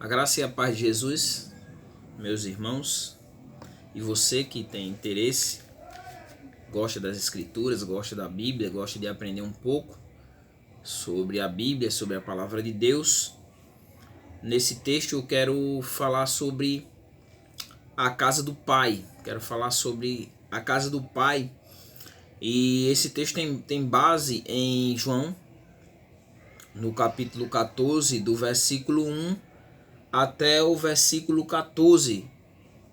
A graça e a paz de Jesus, meus irmãos, e você que tem interesse, gosta das Escrituras, gosta da Bíblia, gosta de aprender um pouco sobre a Bíblia, sobre a Palavra de Deus. Nesse texto eu quero falar sobre a casa do Pai, a casa do Pai, e esse texto tem base em João, no capítulo 14, do versículo 1 até o versículo 14.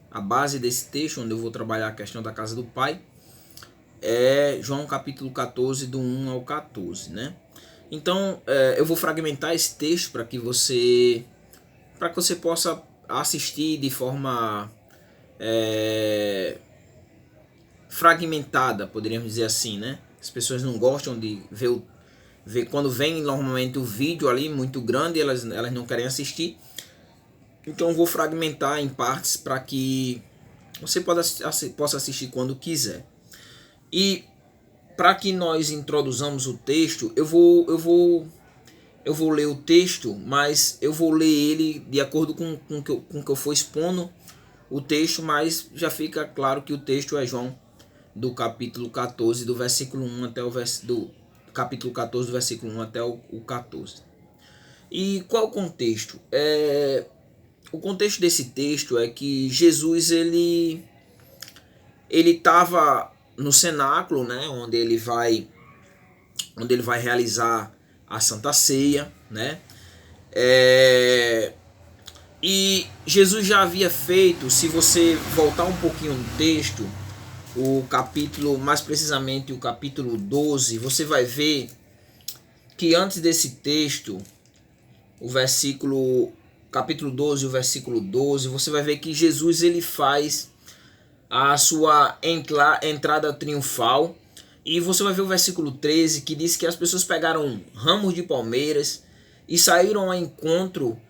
A base desse texto, onde eu vou trabalhar a questão da casa do Pai, é João capítulo 14, do 1 ao 14, né? Então, eu vou fragmentar esse texto para que você possa assistir de forma fragmentada, poderíamos dizer assim, né? As pessoas não gostam de ver quando vem normalmente o vídeo ali muito grande, elas não querem assistir. Então eu vou fragmentar em partes para que você possa assistir quando quiser. E para que nós introduzamos o texto, eu vou ler o texto, mas eu vou ler ele de acordo com o que eu for expondo o texto, mas já fica claro que o texto é João do capítulo 14, do versículo 1 até do capítulo 14, do versículo 1 até o 14. E qual o contexto? O contexto desse texto é que Jesus ele estava no cenáculo, né, onde ele vai realizar a Santa Ceia, né? E Jesus já havia feito, se você voltar um pouquinho no texto, o capítulo, mais precisamente o capítulo 12, você vai ver que antes desse texto, capítulo 12, o versículo 12, você vai ver que Jesus ele faz a sua entrada triunfal, e você vai ver o versículo 13, que diz que as pessoas pegaram ramos de palmeiras e saíram ao encontro,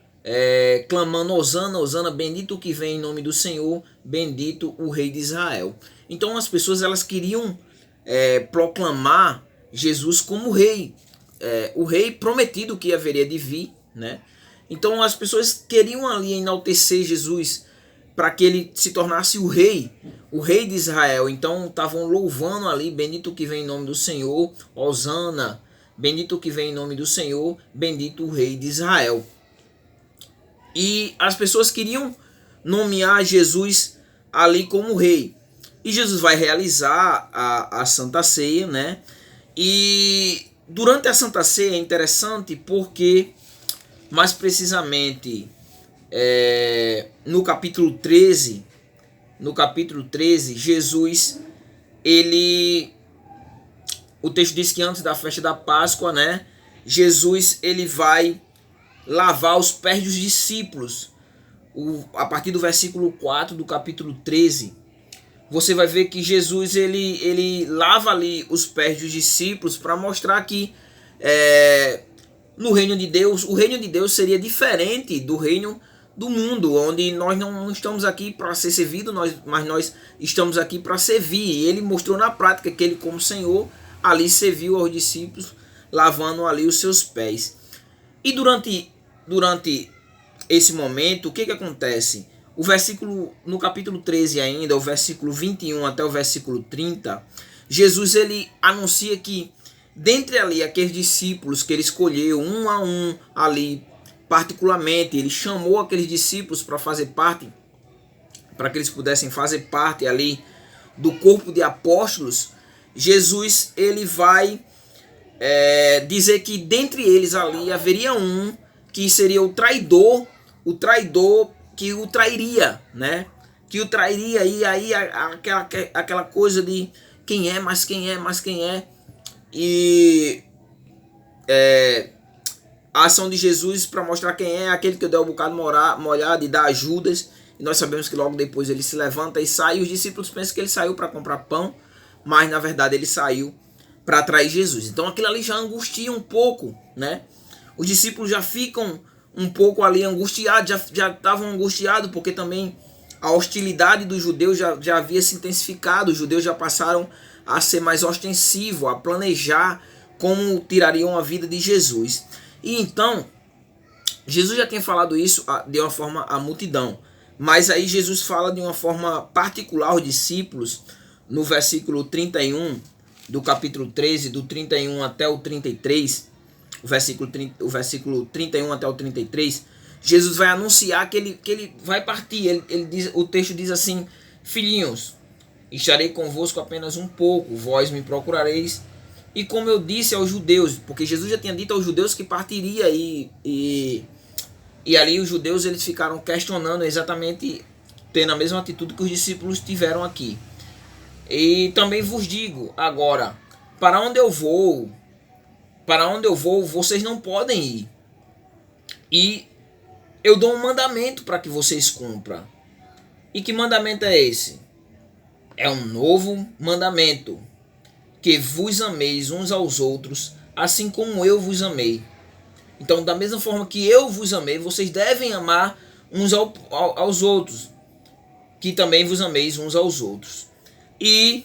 clamando: Hosana, Hosana, bendito o que vem em nome do Senhor, bendito o Rei de Israel. Então as pessoas elas queriam proclamar Jesus como rei, o rei prometido que haveria de vir, né? Então as pessoas queriam ali enaltecer Jesus para que ele se tornasse o rei de Israel. Então estavam louvando ali: bendito que vem em nome do Senhor, Hosana, bendito que vem em nome do Senhor, bendito o Rei de Israel. E as pessoas queriam nomear Jesus ali como rei. E Jesus vai realizar a Santa Ceia, né? E durante a Santa Ceia é interessante porque, mais precisamente, no capítulo 13, Jesus, o texto diz que antes da festa da Páscoa, né, Jesus ele vai lavar os pés dos discípulos. A partir do versículo 4 do capítulo 13, você vai ver que Jesus ele lava ali os pés dos discípulos para mostrar que no reino de Deus, o reino de Deus seria diferente do reino do mundo, onde nós não estamos aqui para ser servido, mas nós estamos aqui para servir. E ele mostrou na prática que ele, como Senhor, ali serviu aos discípulos, lavando ali os seus pés. E durante esse momento, o que acontece? O versículo, no capítulo 13 ainda, o versículo 21 até o versículo 30, Jesus ele anuncia que dentre ali aqueles discípulos que ele escolheu um a um ali, particularmente, ele chamou aqueles discípulos para fazer parte, para que eles pudessem fazer parte ali do corpo de apóstolos. Jesus ele vai dizer que dentre eles ali haveria um que seria o traidor que o trairia, né? Que o trairia, e aí aquela coisa de quem é, mas quem é, mas quem é. E a ação de Jesus para mostrar quem é aquele que deu um bocado molhado e dá ajudas. E nós sabemos que logo depois ele se levanta e sai. E os discípulos pensam que ele saiu para comprar pão, mas na verdade ele saiu para atrair Jesus. Então aquilo ali já angustia um pouco, né? Os discípulos já ficam um pouco ali angustiados, já estavam angustiados, porque também a hostilidade dos judeus já havia se intensificado. Os judeus já passaram a ser mais ostensivos, a planejar como tirariam a vida de Jesus. E então Jesus já tinha falado isso de uma forma à multidão, mas aí Jesus fala de uma forma particular aos discípulos no versículo 31 do capítulo 13, do 31 até o 33, o versículo 31 até o 33, Jesus vai anunciar que ele vai partir. O texto diz assim: filhinhos, estarei convosco apenas um pouco, vós me procurareis. E como eu disse aos judeus, porque Jesus já tinha dito aos judeus que partiria, e ali os judeus eles ficaram questionando exatamente, tendo a mesma atitude que os discípulos tiveram aqui. E também vos digo agora, para onde eu vou, vocês não podem ir. E eu dou um mandamento para que vocês cumpram. E que mandamento é esse? É um novo mandamento: que vos ameis uns aos outros, assim como eu vos amei. Então, da mesma forma que eu vos amei, vocês devem amar uns aos outros. Que também vos ameis uns aos outros. E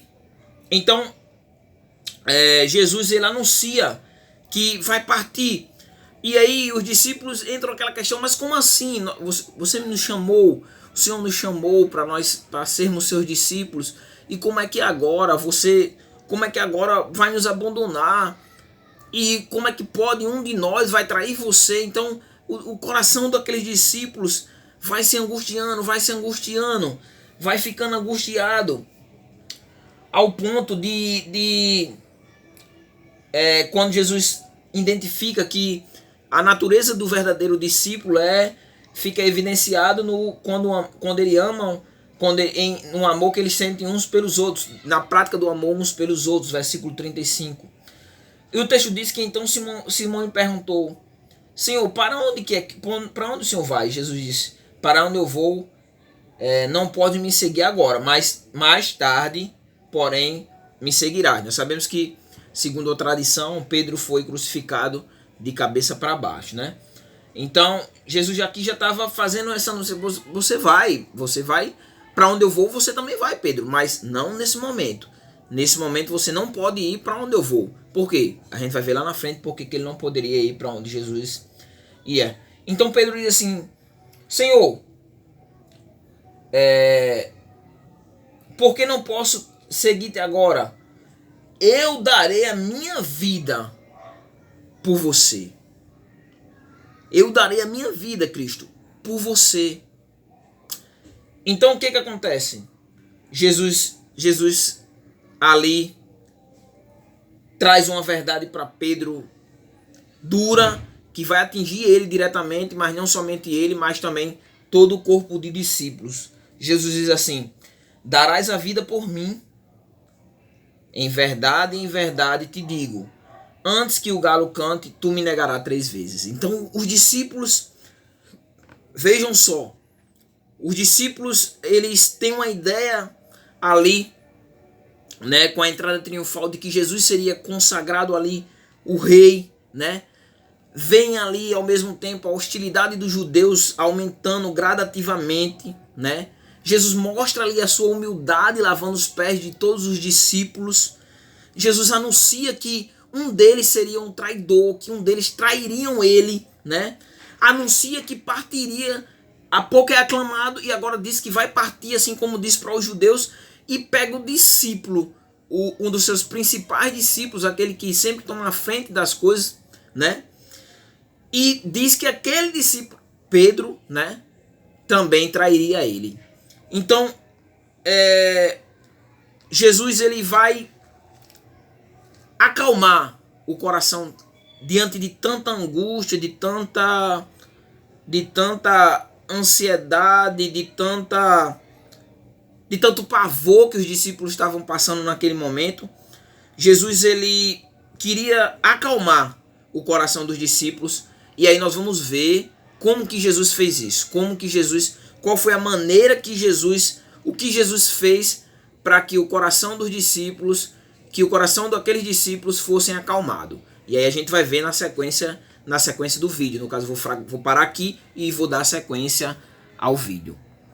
então Jesus ele anuncia que vai partir. E aí os discípulos entram naquela questão: mas como assim? Você nos chamou, o Senhor nos chamou para sermos seus discípulos, e como é que agora vai nos abandonar? E como é que pode um de nós vai trair você? Então o coração daqueles discípulos vai se angustiando, vai ficando angustiado, ao ponto quando Jesus identifica que a natureza do verdadeiro discípulo fica evidenciado quando ele ama, no amor que eles sentem uns pelos outros, na prática do amor uns pelos outros, versículo 35. E o texto diz que então Simão me perguntou: Senhor, para onde o Senhor vai? Jesus disse: para onde eu vou, não pode me seguir agora, mas mais tarde, porém, me seguirás. Nós sabemos que, segundo a tradição, Pedro foi crucificado de cabeça para baixo, né? Então, Jesus aqui já estava fazendo essa anúncio: você vai para onde eu vou, você também vai, Pedro, mas não nesse momento. Nesse momento você não pode ir para onde eu vou. Por quê? A gente vai ver lá na frente porque que ele não poderia ir para onde Jesus ia. Então Pedro diz assim: Senhor, por que não posso seguir-te agora? Eu darei a minha vida por você. Eu darei a minha vida, Cristo, por você. Então o que acontece? Jesus ali traz uma verdade para Pedro dura, que vai atingir ele diretamente, mas não somente ele, mas também todo o corpo de discípulos. Jesus diz assim: darás a vida por mim. Em verdade te digo, antes que o galo cante, tu me negarás 3 vezes. Então os discípulos, vejam só, os discípulos eles têm uma ideia ali, né, com a entrada triunfal de que Jesus seria consagrado ali o rei, né? Vem ali ao mesmo tempo a hostilidade dos judeus aumentando gradativamente, né? Jesus mostra ali a sua humildade lavando os pés de todos os discípulos. Jesus anuncia que um deles seria um traidor, que um deles trairiam ele, né? Anuncia que partiria, há pouco é aclamado e agora diz que vai partir, assim como disse para os judeus, e pega o discípulo, um dos seus principais discípulos, aquele que sempre toma a frente das coisas, né? E diz que aquele discípulo, Pedro, né, também trairia ele. Então, Jesus ele vai acalmar o coração diante de tanta angústia, de tanta ansiedade, de tanto pavor que os discípulos estavam passando naquele momento. Jesus ele queria acalmar o coração dos discípulos, e aí nós vamos ver como que Jesus fez isso, qual foi a maneira que o que Jesus fez para que o coração dos discípulos, que o coração daqueles discípulos fossem acalmado. E aí a gente vai ver na sequência do vídeo. No caso, vou parar aqui e vou dar sequência ao vídeo.